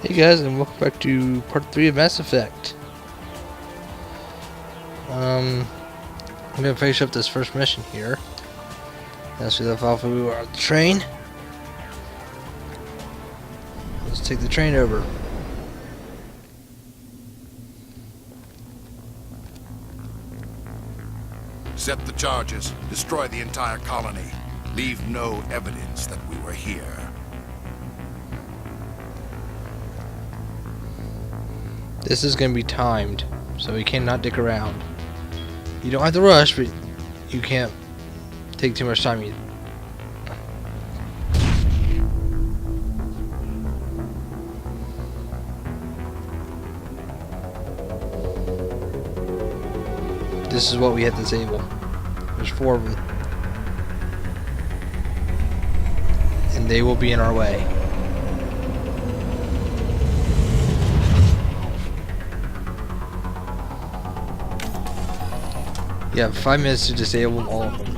Hey guys, and welcome back to part 3 of Mass Effect. I'm gonna finish up this first mission here. As we left off, we were on the train. Let's take the train over. Set the charges. Destroy the entire colony. Leave no evidence that we were here. This is gonna be timed, so we cannot dick around. You don't have to rush, but you can't take too much time either. This is what we have to disable. There's 4 of them. And they will be in our way. You have 5 minutes to disable all of them.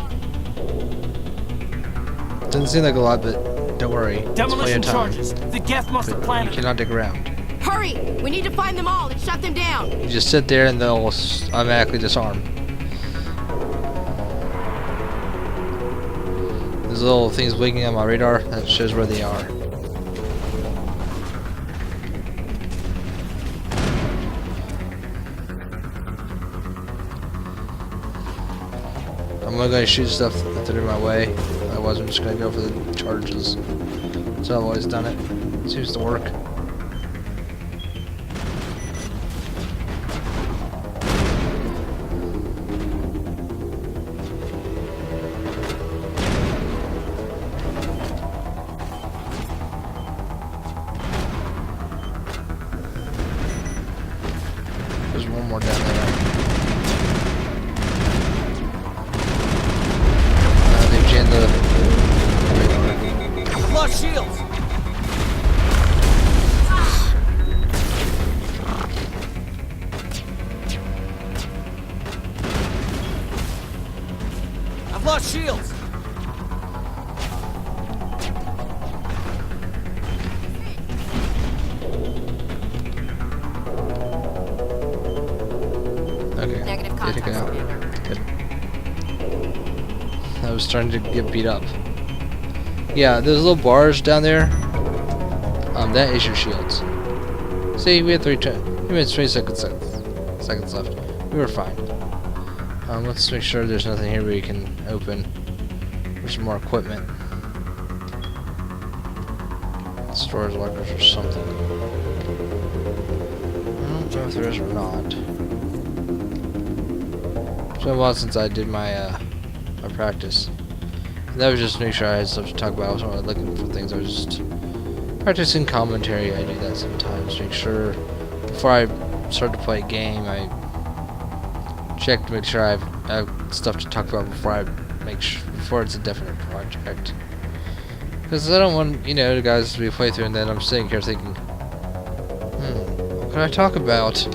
Doesn't seem like a lot, but don't worry. It's plenty of time. Charges. The Geth must have You planned. cannot dig around. Hurry! We need to find them all and shut them down! You just sit there and they'll automatically disarm. There's little things blinking on my radar that shows where they are. I'm not going to shoot stuff that they're in my way. Otherwise, I'm just going to go for the charges. That's how I've always done it. Seems to work. There's one more down there. They've jammed the... I've lost shields. I've lost shields. Okay. Negative They took it contact, out. Commander. Good. I was starting to get beat up. Yeah, those little bars down there. That is your shields. See, we had 3 minutes 20 seconds left. We were fine. Let's make sure there's nothing here we can open. There's some more equipment. Storage lockers or something. I don't know if there is or not. It's been a while since I did my my practice. And that was just to make sure I had stuff to talk about. I wasn't really looking for things. I was just practicing commentary. I do that sometimes. Make sure before I start to play a game, I check to make sure I have stuff to talk about before before it's a definite project. Because I don't want the guys to be playthrough and then I'm sitting here thinking, what can I talk about?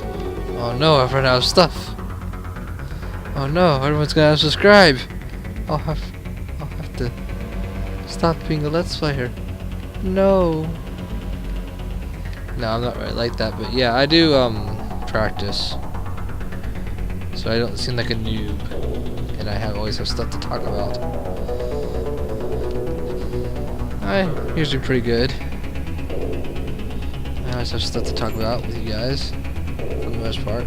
Oh no, I've run out of stuff. Oh no, everyone's gonna unsubscribe. I'll have to stop being a Let's Player. No. No, I'm not really like that, but yeah, I do practice. So I don't seem like a noob. And I always have stuff to talk about. I'm usually pretty good. I always have stuff to talk about with you guys. For the most part.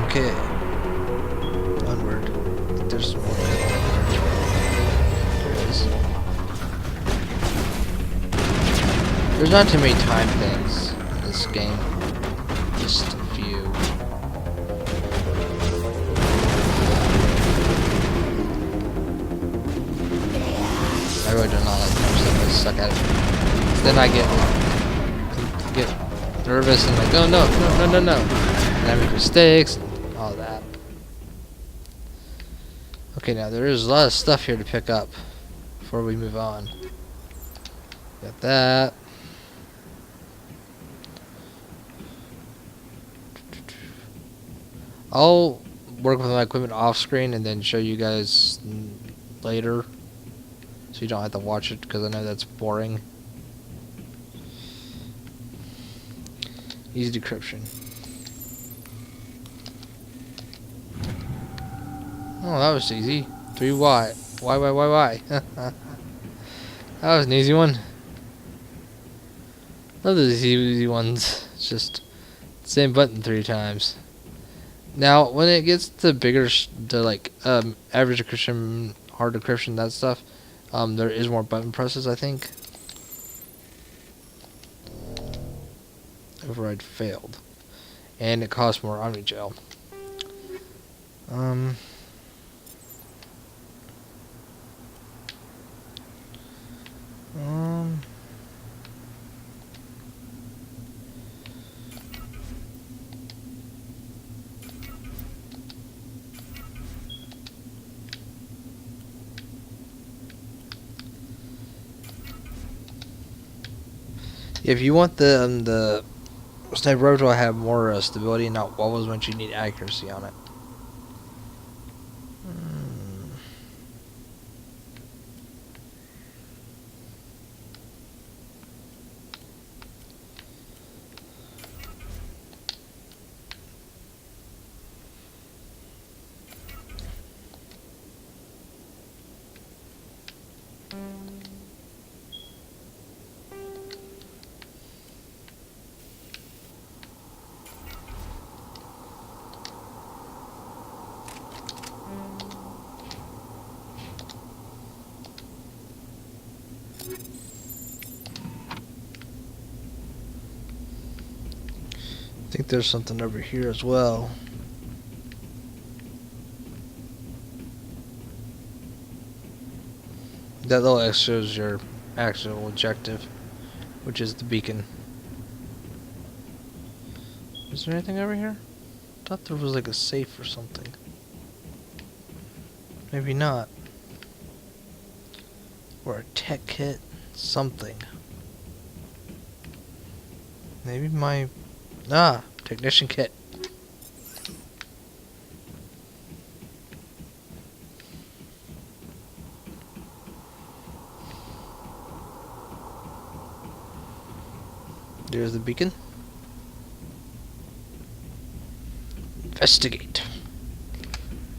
Okay. Onward. There's some more. There it is. There's not too many time things in this game. Just a few. I really do not like time stuff. I suck at it. Then I get nervous and like, oh no. And I make mistakes. All that. Okay, now there is a lot of stuff here to pick up before we move on. Got that. I'll work with my equipment off screen and then show you guys later, so you don't have to watch it because I know that's boring. Easy decryption. Oh, that was easy. 3Y. Why? That was an easy one. Love those easy ones. It's just same button 3 times. Now, when it gets to bigger, like average decryption, hard decryption, that stuff, there is more button presses, I think. Override failed, and it costs more Omni Gel. If you want the sniper rifle to have more stability and not wobbles once you need accuracy on it. I think there's something over here as well. That little X shows your actual objective, which is the beacon. Is there anything over here? I thought there was like a safe or something. Maybe not. Or a tech kit. Something. Maybe my... technician kit. There's the beacon. Investigate.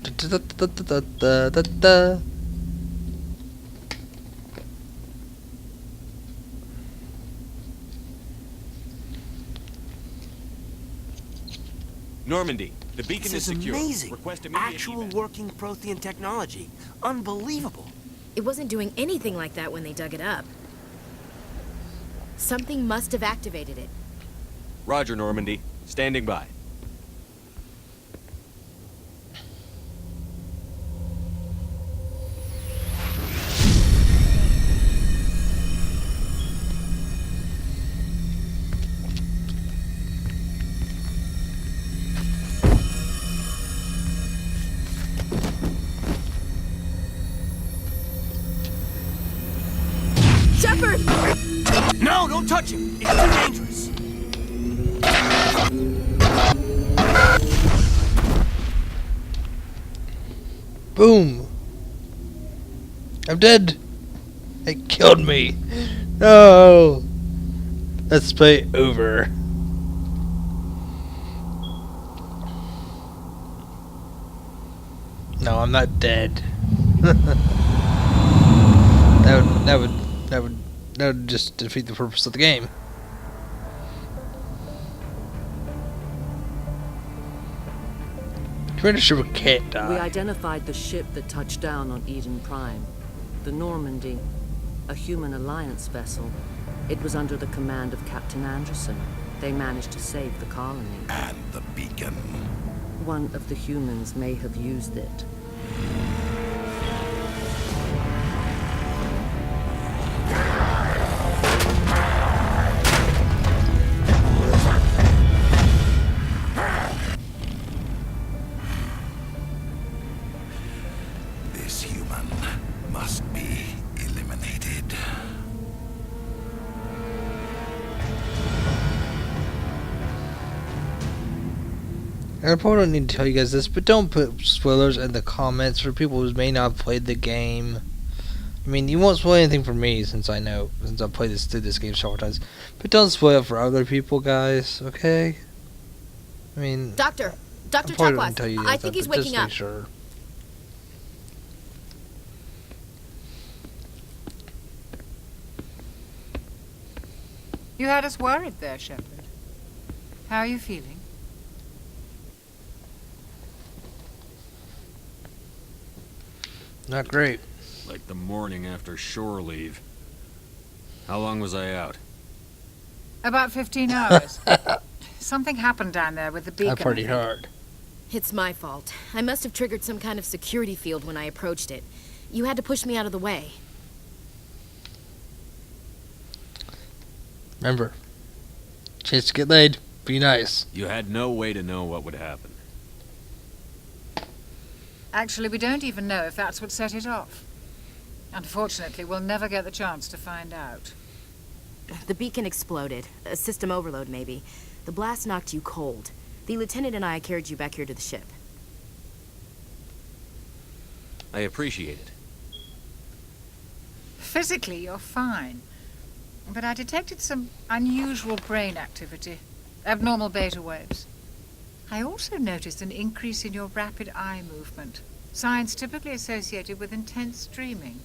Da-da-da-da-da-da-da-da. Normandy, the beacon This is is secure. amazing. Request immediate Actual evac. working Prothean technology. Unbelievable. It wasn't doing anything like that when they dug it up. Something must have activated it. Roger, Normandy. Standing by. Shepard! No, don't touch him. It's too dangerous. Boom! I'm dead! It killed me! No! Let's play over. No, I'm not dead. That would just defeat the purpose of the game. Commander Shepard can't die. We identified the ship that touched down on Eden Prime. The Normandy, a human alliance vessel. It was under the command of Captain Anderson. They managed to save the colony. And the beacon. One of the humans may have used it. This human must be eliminated. I probably don't need to tell you guys this, but don't put spoilers in the comments for people who may not have played the game. I mean, you won't spoil anything for me since I've played through this game several times. But don't spoil it for other people, guys, okay? I mean... Doctor I probably wouldn't Chakwas, tell you I that, think he's but just waking make up. sure. You had us worried there, Shepard. How are you feeling? Not great. Like the morning after shore leave. How long was I out? About 15 hours. Something happened down there with the beacon. I partied think. hard. It's my fault. I must have triggered some kind of security field when I approached it. You had to push me out of the way. Remember, chance to get laid, be nice. You had no way to know what would happen. Actually, we don't even know if that's what set it off. Unfortunately, we'll never get the chance to find out. The beacon exploded. A system overload, maybe. The blast knocked you cold. The lieutenant and I carried you back here to the ship. I appreciate it. Physically, you're fine. But I detected some unusual brain activity. Abnormal beta waves. I also noticed an increase in your rapid eye movement. Signs typically associated with intense dreaming.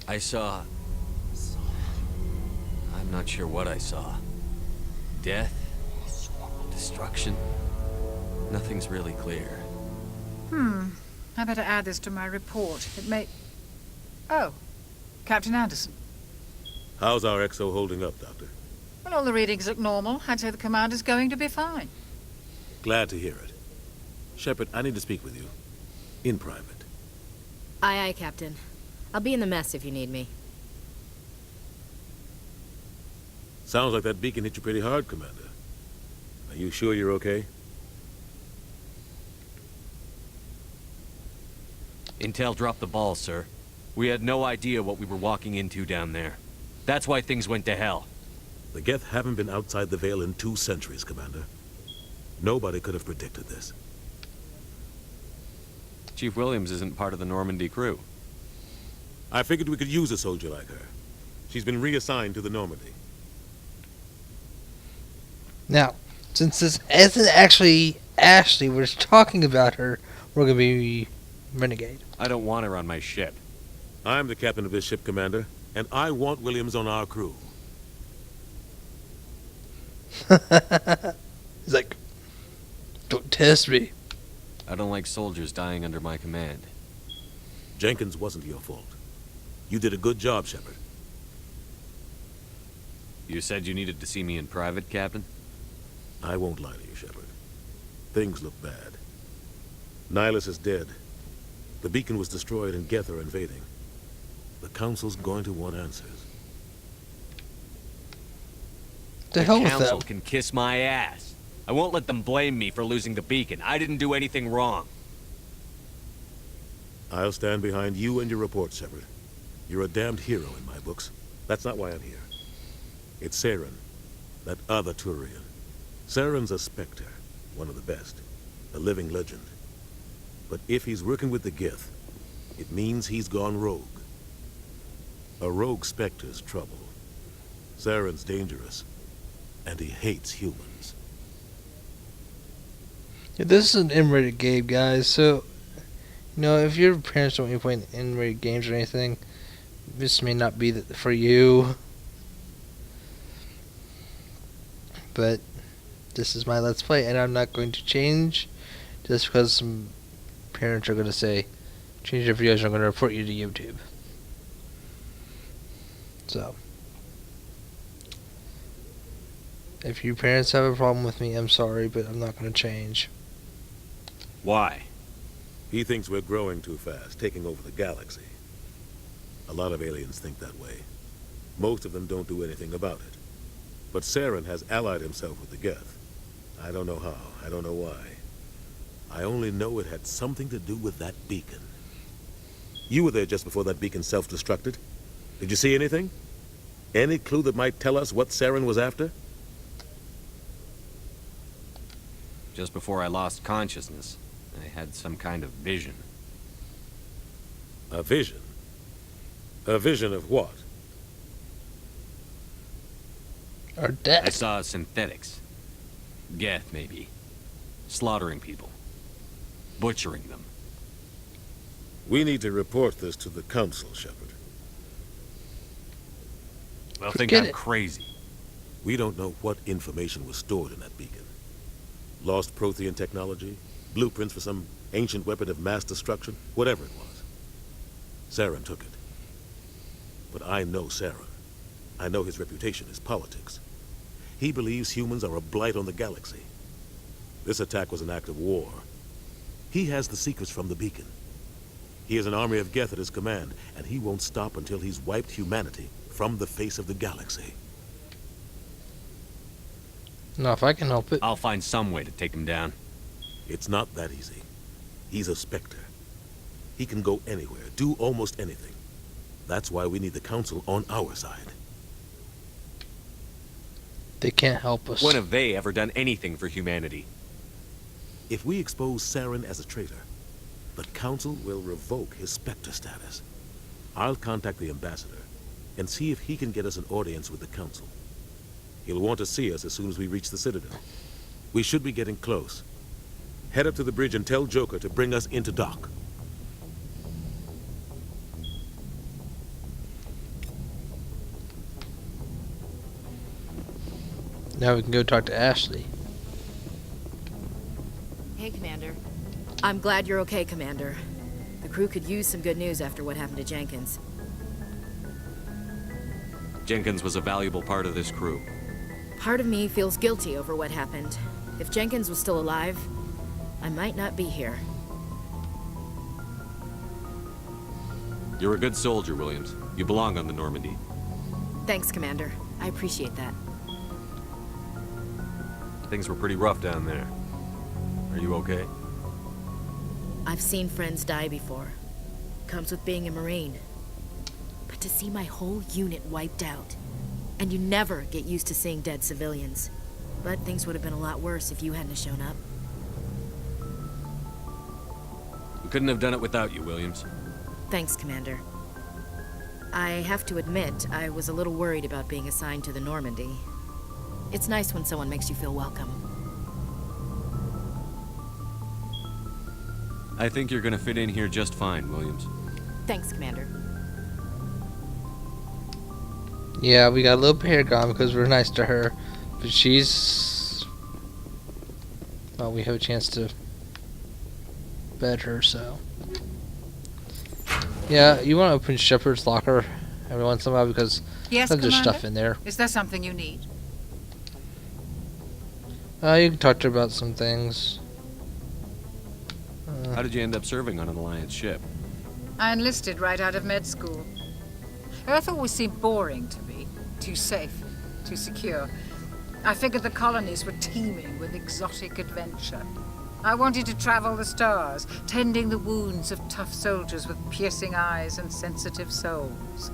I saw... I'm not sure what I saw. Death? Destruction? Nothing's really clear. I better add this to my report. It may... Oh, Captain Anderson. How's our XO holding up, Doctor? Well, all the readings look normal. I'd say the commander's going to be fine. Glad to hear it. Shepard, I need to speak with you. In private. Aye, aye, Captain. I'll be in the mess if you need me. Sounds like that beacon hit you pretty hard, Commander. Are you sure you're okay? Intel dropped the ball, sir. We had no idea what we were walking into down there. That's why things went to hell. The Geth haven't been outside the Veil in 2 centuries, Commander. Nobody could have predicted this. Chief Williams isn't part of the Normandy crew. I figured we could use a soldier like her. She's been reassigned to the Normandy. Now, since this isn't actually Ashley, we're just talking about her, we're going to be Renegade. I don't want her on my ship. I'm the captain of this ship, Commander, and I want Williams on our crew. He's like, don't test me. I don't like soldiers dying under my command. Jenkins wasn't your fault. You did a good job, Shepard. You said you needed to see me in private, Captain? I won't lie to you, Shepard. Things look bad. Nihilus is dead. The beacon was destroyed and Geth are invading. The Council's going to want answers. The hell with Council them. can kiss my ass. I won't let them blame me for losing the beacon. I didn't do anything wrong. I'll stand behind you and your report, Shepard. You're a damned hero in my books. That's not why I'm here. It's Saren, that other Turian. Saren's a Spectre, one of the best, a living legend. But if he's working with the Geth, it means he's gone rogue. A rogue Spectre's trouble. Saren's dangerous, and he hates humans. Yeah, this is an M-rated game, guys, so, if your parents don't want you playing M-rated games or anything, this may not be for you. But this is my Let's Play, and I'm not going to change just because some parents are going to say, change your videos, I'm going to report you to YouTube. So, if your parents have a problem with me, I'm sorry, but I'm not going to change. Why? He thinks we're growing too fast, taking over the galaxy. A lot of aliens think that way. Most of them don't do anything about it. But Saren has allied himself with the Geth. I don't know how, I don't know why. I only know it had something to do with that beacon. You were there just before that beacon self-destructed. Did you see anything? Any clue that might tell us what Saren was after? Just before I lost consciousness, I had some kind of vision. A vision? A vision of what? Or I death. saw synthetics. Geth, maybe. Slaughtering people. Butchering them. We need to report this to the Council, Shepard. They'll think Forget I'm it. crazy. We don't know what information was stored in that beacon. Lost Prothean technology? Blueprints for some ancient weapon of mass destruction? Whatever it was. Saren took it. But I know Saren. I know his reputation is politics. He believes humans are a blight on the galaxy. This attack was an act of war. He has the secrets from the beacon. He has an army of Geth at his command, and he won't stop until he's wiped humanity from the face of the galaxy. No, if I can help it. I'll find some way to take him down. It's not that easy. He's a Spectre. He can go anywhere, do almost anything. That's why we need the Council on our side. They can't help us. When have they ever done anything for humanity? If we expose Saren as a traitor, the Council will revoke his Spectre status. I'll contact the Ambassador and see if he can get us an audience with the Council. He'll want to see us as soon as we reach the Citadel. We should be getting close. Head up to the bridge and tell Joker to bring us into dock. Now we can go talk to Ashley. Hey, Commander. I'm glad you're okay, Commander. The crew could use some good news after what happened to Jenkins. Jenkins was a valuable part of this crew. Part of me feels guilty over what happened. If Jenkins was still alive, I might not be here. You're a good soldier, Williams. You belong on the Normandy. Thanks, Commander. I appreciate that. Things were pretty rough down there. Are you okay? I've seen friends die before. Comes with being a Marine. But to see my whole unit wiped out, and you never get used to seeing dead civilians. But things would have been a lot worse if you hadn't shown up. We couldn't have done it without you, Williams. Thanks, Commander. I have to admit, I was a little worried about being assigned to the Normandy. It's nice when someone makes you feel welcome. I think you're gonna fit in here just fine, Williams. Thanks, Commander. Yeah, we got a little hair gone because we're nice to her. But she's... well, we have a chance to bed her, so... yeah, you want to open Shepard's locker every once in a while because Yes, there's Commander? stuff in there. Is there something you need? You can talk to her about some things. How did you end up serving on an Alliance ship? I enlisted right out of med school. Earth always seemed boring to me. Too safe, too secure. I figured the colonies were teeming with exotic adventure. I wanted to travel the stars, tending the wounds of tough soldiers with piercing eyes and sensitive souls.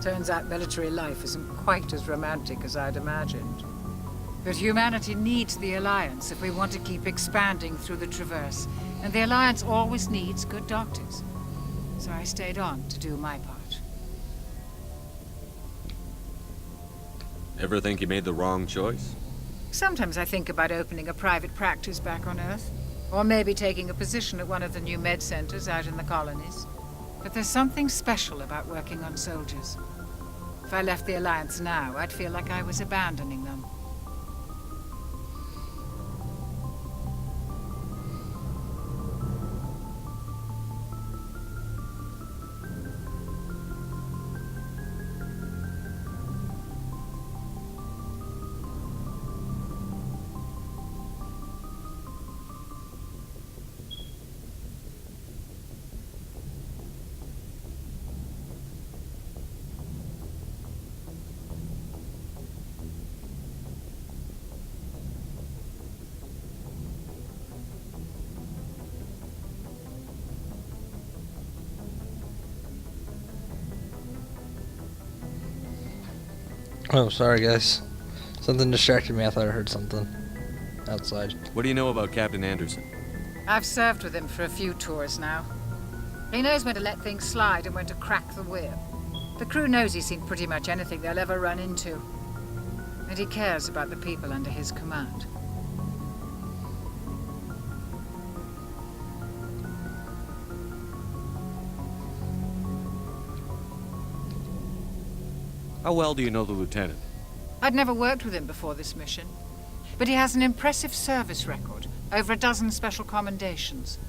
Turns out military life isn't quite as romantic as I'd imagined. But humanity needs the Alliance if we want to keep expanding through the Traverse, and the Alliance always needs good doctors. So I stayed on to do my part. Ever think you made the wrong choice? Sometimes I think about opening a private practice back on Earth, or maybe taking a position at one of the new med centers out in the colonies. But there's something special about working on soldiers. If I left the Alliance now, I'd feel like I was abandoning them. Oh, sorry guys. Something distracted me. I thought I heard something outside. What do you know about Captain Anderson? I've served with him for a few tours now. He knows when to let things slide and when to crack the whip. The crew knows he's seen pretty much anything they'll ever run into. And he cares about the people under his command. How well do you know the lieutenant? I'd never worked with him before this mission. But he has an impressive service record. Over a dozen special commendations.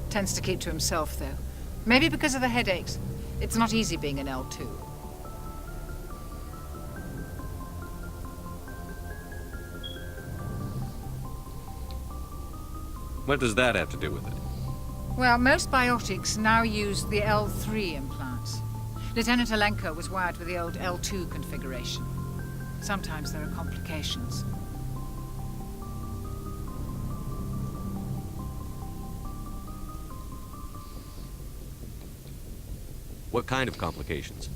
Tends to keep to himself, though. Maybe because of the headaches. It's not easy being an L2. What does that have to do with it? Well, most biotics now use the L3 implants. Lieutenant Alenko was wired with the old L2 configuration. Sometimes there are complications. What kind of complications?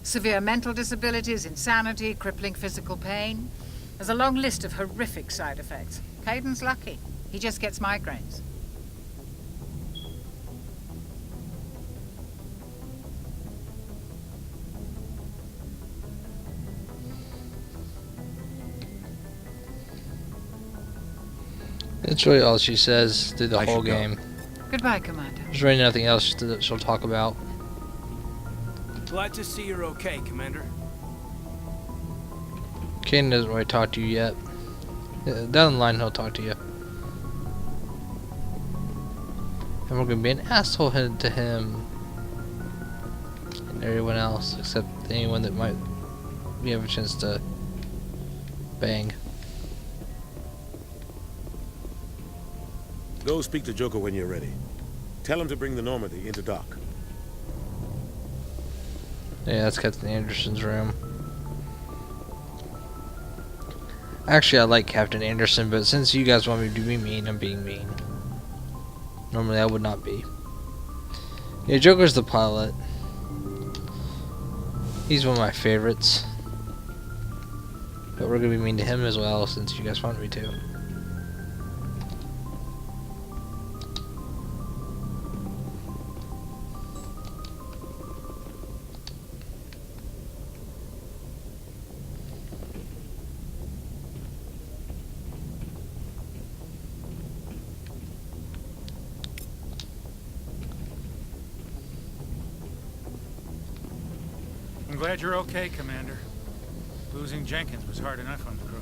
Severe mental disabilities, insanity, crippling physical pain. There's a long list of horrific side effects. Caden's lucky. He just gets migraines. It's really all she says through the I whole should go. game. Goodbye, Commander. There's really nothing else that she'll talk about. Glad to see you're okay, Commander. Caden doesn't really talk to you yet. Down the line, he'll talk to you. And we're gonna be an asshole to him and everyone else, except anyone that might we have a chance to bang. Go speak to Joker when you're ready. Tell him to bring the Normandy into dock. Yeah, that's Captain Anderson's room. Actually, I like Captain Anderson, but since you guys want me to be mean, I'm being mean. Normally, I would not be. Yeah, Joker's the pilot. He's one of my favorites. But we're gonna be mean to him as well, since you guys want me to. I'm glad you're okay, Commander. Losing Jenkins was hard enough on the crew.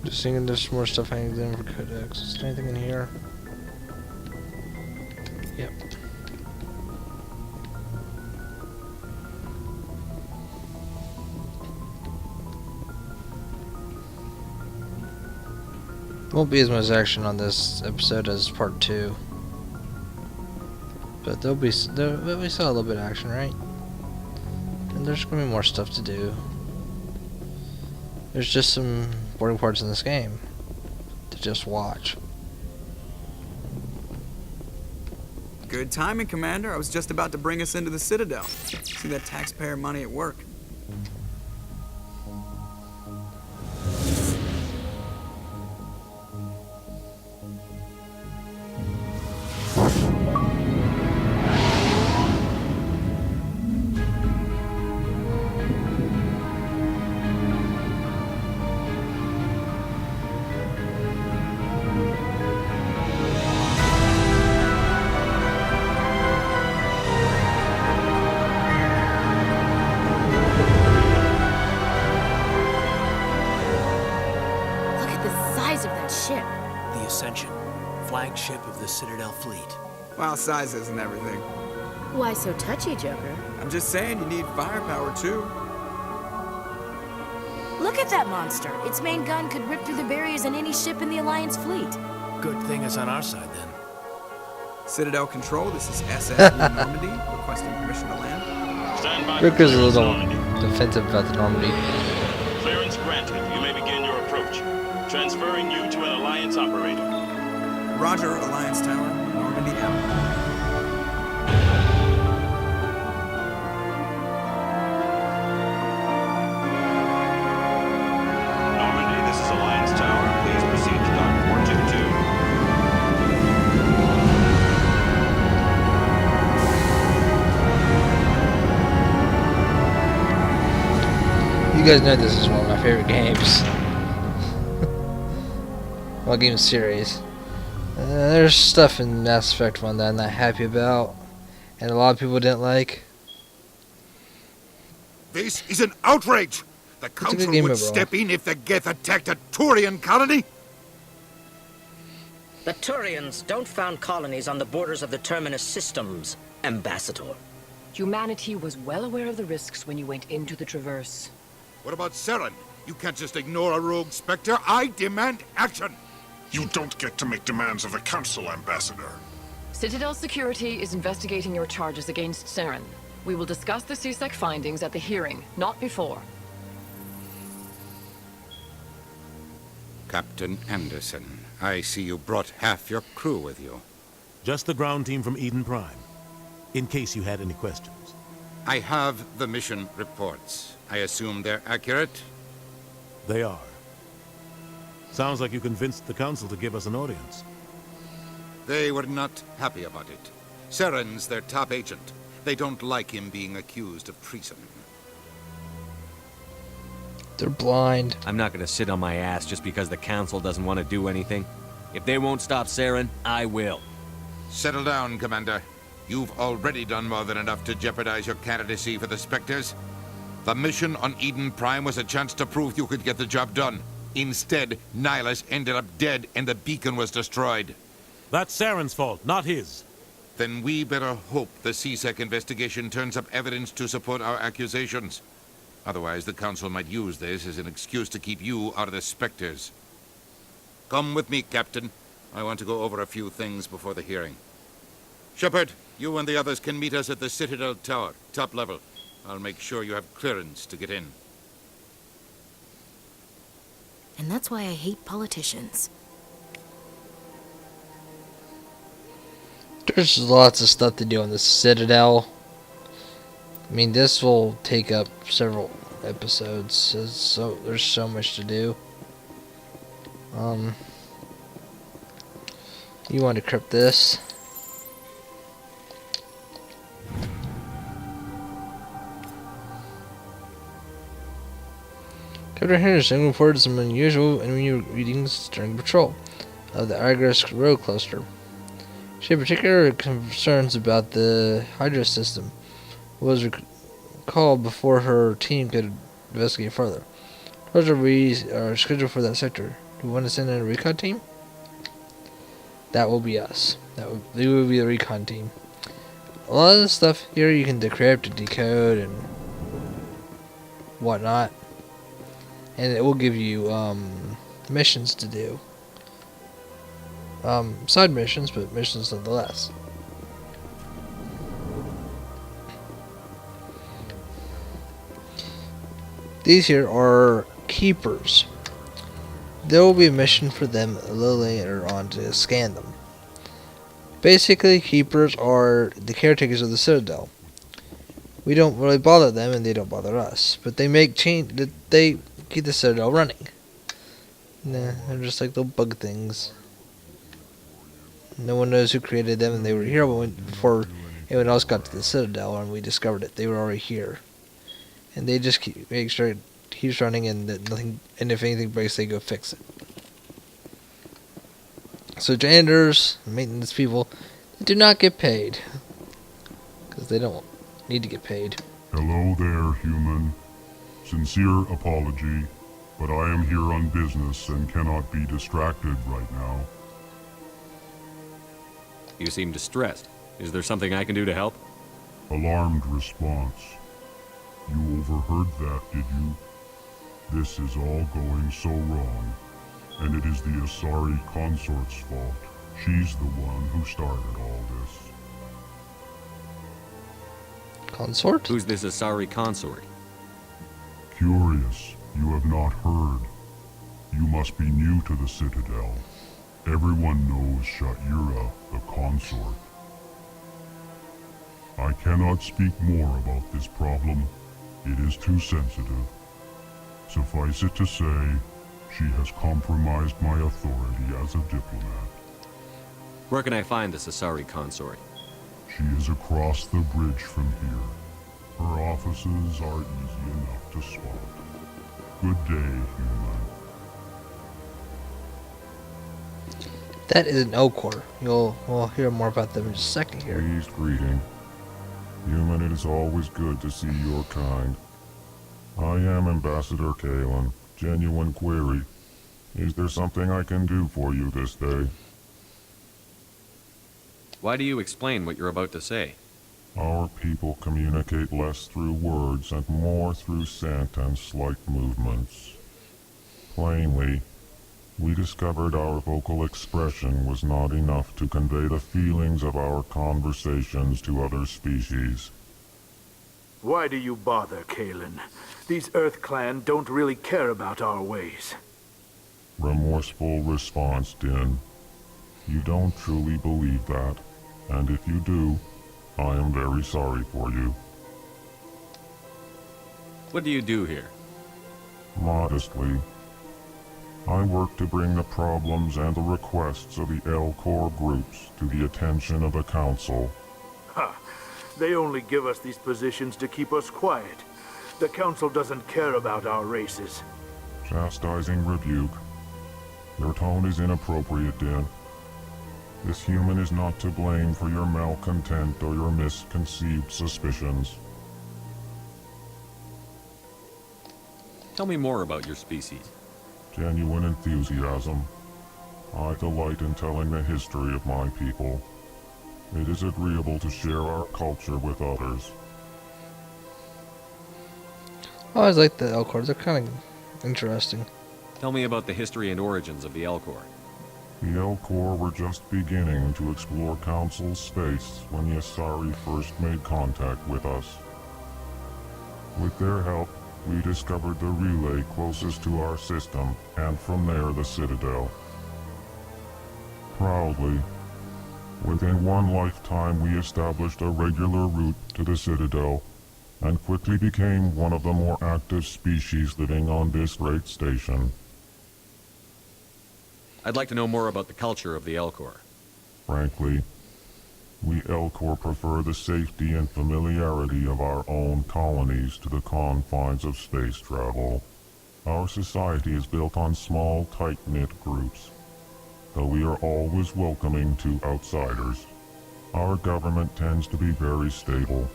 Just thinking there's more stuff hanging in for Codex. Is there anything in here? Yep. Won't be as much action on this episode as part 2. But we saw a little bit of action, right? And there's gonna be more stuff to do. There's just some boring parts in this game to just watch. Good timing, Commander. I was just about to bring us into the Citadel. See that taxpayer money at work. Look at the size of that ship. The Ascension, flagship of the Citadel fleet. Well, size isn't everything. Why so touchy, Joker? I'm just saying you need firepower, too. Look at that monster. Its main gun could rip through the barriers in any ship in the Alliance fleet. Good thing it's on our side, then. Citadel Control, this is SS New Normandy, requesting permission to land. Stand by for Rick is a clearance, little Normandy. defensive about the Normandy. Clearance granted. You may begin your approach. Transferring you to an Alliance operator. Roger, Alliance Tower, Normandy out. Normandy, this is Alliance Tower. Please proceed to dock 422. You guys know this is one of my favorite games. Well, game series. There's stuff in Mass Effect 1 that I'm not happy about, and a lot of people didn't like. This is an outrage! The a good Council game would overall. step in if the Geth attacked a Turian colony? The Turians don't found colonies on the borders of the Terminus systems, Ambassador. Humanity was well aware of the risks when you went into the Traverse. What about Saren? You can't just ignore a rogue Spectre. I demand action! You don't get to make demands of the Council, Ambassador. Citadel Security is investigating your charges against Saren. We will discuss the CSEC findings at the hearing, not before. Captain Anderson, I see you brought half your crew with you. Just the ground team from Eden Prime, in case you had any questions. I have the mission reports. I assume they're accurate? They are. Sounds like you convinced the Council to give us an audience. They were not happy about it. Saren's their top agent. They don't like him being accused of treason. They're blind. I'm not gonna sit on my ass just because the Council doesn't want to do anything. If they won't stop Saren, I will. Settle down, Commander. You've already done more than enough to jeopardize your candidacy for the Spectres. The mission on Eden Prime was a chance to prove you could get the job done. Instead, Nihilus ended up dead and the beacon was destroyed. That's Saren's fault, not his. Then we better hope the CSEC investigation turns up evidence to support our accusations. Otherwise, the Council might use this as an excuse to keep you out of the Spectres. Come with me, Captain. I want to go over a few things before the hearing. Shepard, you and the others can meet us at the Citadel Tower, top level. I'll make sure you have clearance to get in. And that's why I hate politicians. There's lots of stuff to do on the Citadel. I mean, this will take up several episodes, so there's so much to do. You want to crypt this? Captain Henderson reported some unusual enemy readings during patrol of the Argus road cluster. She had particular concerns about the Hydra system. Was recalled before her team could investigate further. We are scheduled for that sector. Do you want to send in a recon team? That will be us. They will be the recon team. A lot of the stuff here you can decrypt and decode and whatnot. And it will give you missions to do. Side missions, but missions nonetheless. These here are keepers. There will be a mission for them a little later on to scan them. Basically, keepers are the caretakers of the Citadel. We don't really bother them, and they don't bother us. But they make change. They keep the Citadel running. Nah, they're just like little bug things. No one knows who created them, and they were here before anyone else got to the Citadel, and we discovered it. They were already here, and they just make sure it keeps running, and that nothing. And if anything breaks, they go fix it. So janitors, maintenance people, they do not get paid because they don't need to get paid. Hello there, human. Sincere apology, but I am here on business and cannot be distracted right now. You seem distressed. Is there something I can do to help? Alarmed response. You overheard that, did you? This is all going so wrong, and it is the Asari consort's fault. She's the one who started all this. Consort? Who's this Asari consort? Curious, you have not heard. You must be new to the Citadel. Everyone knows Sha'ira, the consort. I cannot speak more about this problem. It is too sensitive. Suffice it to say, she has compromised my authority as a diplomat. Where can I find this Asari consort? She is across the bridge from here. Her offices are easy enough to spot. Good day, human. That is an Elcor. We'll hear more about them in just a second here. Pleased greeting. Human, it is always good to see your kind. I am Ambassador Kalen. Genuine query. Is there something I can do for you this day? Why do you explain what you're about to say? Our people communicate less through words and more through scent and slight movements. Plainly, we discovered our vocal expression was not enough to convey the feelings of our conversations to other species. Why do you bother, Kalen? These Earth Clan don't really care about our ways. Remorseful response, Din. You don't truly believe that, and if you do, I am very sorry for you. What do you do here? Modestly, I work to bring the problems and the requests of the Elcor groups to the attention of the Council. Ha! They only give us these positions to keep us quiet. The Council doesn't care about our races. Chastising rebuke. Your tone is inappropriate, Din. This human is not to blame for your malcontent or your misconceived suspicions. Tell me more about your species. Genuine enthusiasm. I delight in telling the history of my people. It is agreeable to share our culture with others. I always like the Elcors. They're kind of interesting. Tell me about the history and origins of the Elcor. The Elcor were just beginning to explore Council space when the Asari first made contact with us. With their help, we discovered the relay closest to our system, and from there the Citadel. Proudly, within one lifetime we established a regular route to the Citadel, and quickly became one of the more active species living on this great station. I'd like to know more about the culture of the Elcor. Frankly, we Elcor prefer the safety and familiarity of our own colonies to the confines of space travel. Our society is built on small, tight-knit groups, though we are always welcoming to outsiders. Our government tends to be very stable.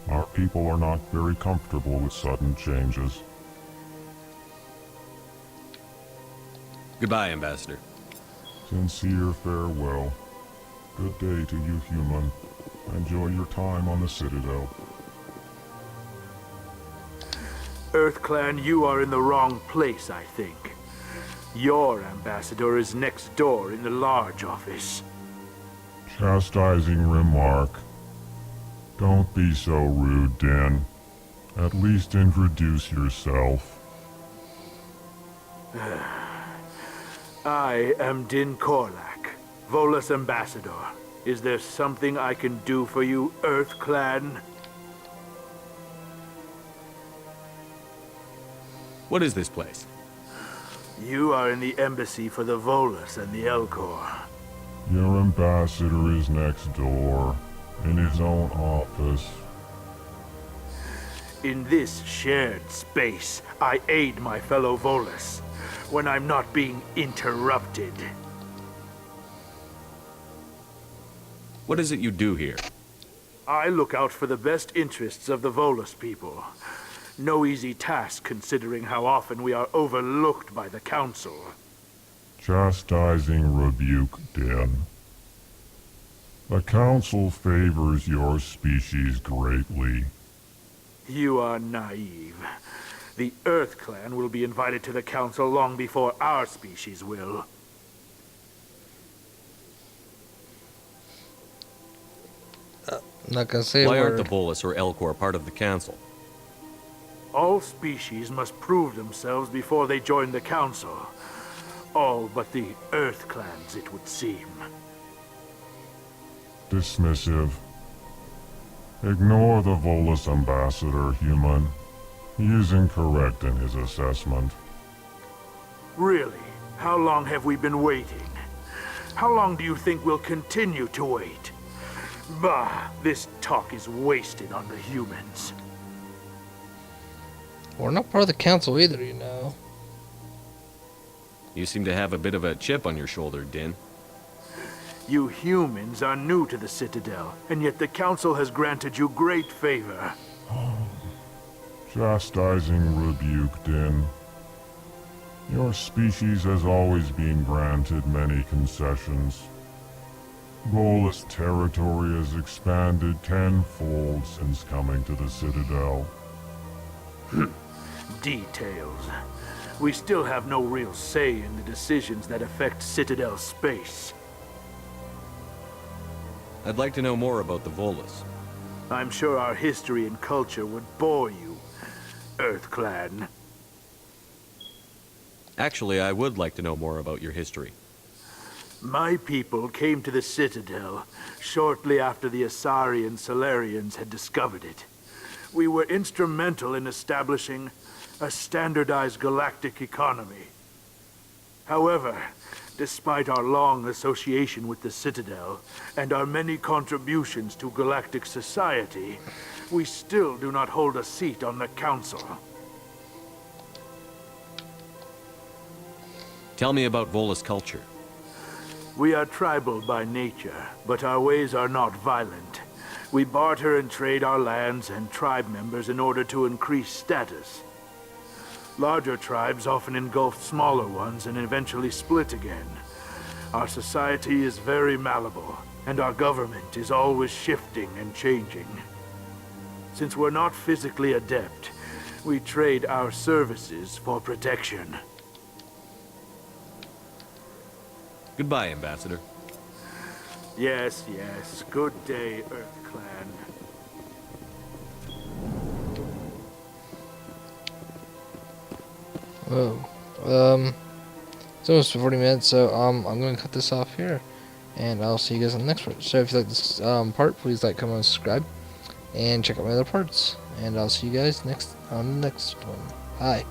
Our people are not very comfortable with sudden changes. Goodbye, Ambassador. Sincere farewell. Good day to you, human. Enjoy your time on the Citadel. Earth Clan, you are in the wrong place, I think. Your ambassador is next door in the large office. Chastising remark. Don't be so rude, Din. At least introduce yourself. I am Din Korlak, Volus Ambassador. Is there something I can do for you, Earth Clan? What is this place? You are in the embassy for the Volus and the Elcor. Your ambassador is next door, in his own office. In this shared space, I aid my fellow Volus when I'm not being interrupted. What is it you do here? I look out for the best interests of the Volus people. No easy task considering how often we are overlooked by the Council. Chastising rebuke, Din. The Council favors your species greatly. You are naive. The Earth Clan will be invited to the Council long before our species will. Not gonna say Why a aren't word. the Volus or Elcor part of the Council? All species must prove themselves before they join the Council. All but the Earth Clans, it would seem. Dismissive. Ignore the Volus ambassador, human. He is incorrect in his assessment. Really? How long have we been waiting? How long do you think we'll continue to wait? Bah, this talk is wasted on the humans. We're not part of the council either, you know. You seem to have a bit of a chip on your shoulder, Din. You humans are new to the Citadel, and yet the Council has granted you great favor. Chastising rebuke, Din. Your species has always been granted many concessions. Volus territory has expanded tenfold since coming to the Citadel. Details. We still have no real say in the decisions that affect Citadel space. I'd like to know more about the Volus. I'm sure our history and culture would bore you, EarthClan. Actually, I would like to know more about your history. My people came to the Citadel shortly after the Asari and Solarians had discovered it. We were instrumental in establishing a standardized galactic economy. However, despite our long association with the Citadel and our many contributions to galactic society, we still do not hold a seat on the Council. Tell me about Volus culture. We are tribal by nature, but our ways are not violent. We barter and trade our lands and tribe members in order to increase status. Larger tribes often engulf smaller ones and eventually split again. Our society is very malleable, and our government is always shifting and changing. Since we're not physically adept, we trade our services for protection. Goodbye, Ambassador. Yes, yes. Good day, EarthClan. Whoa. It's almost 40 minutes, so I'm going to cut this off here, and I'll see you guys on the next part. So if you like this part, please like, comment, and subscribe, and check out my other parts. And I'll see you guys on the next one. Bye.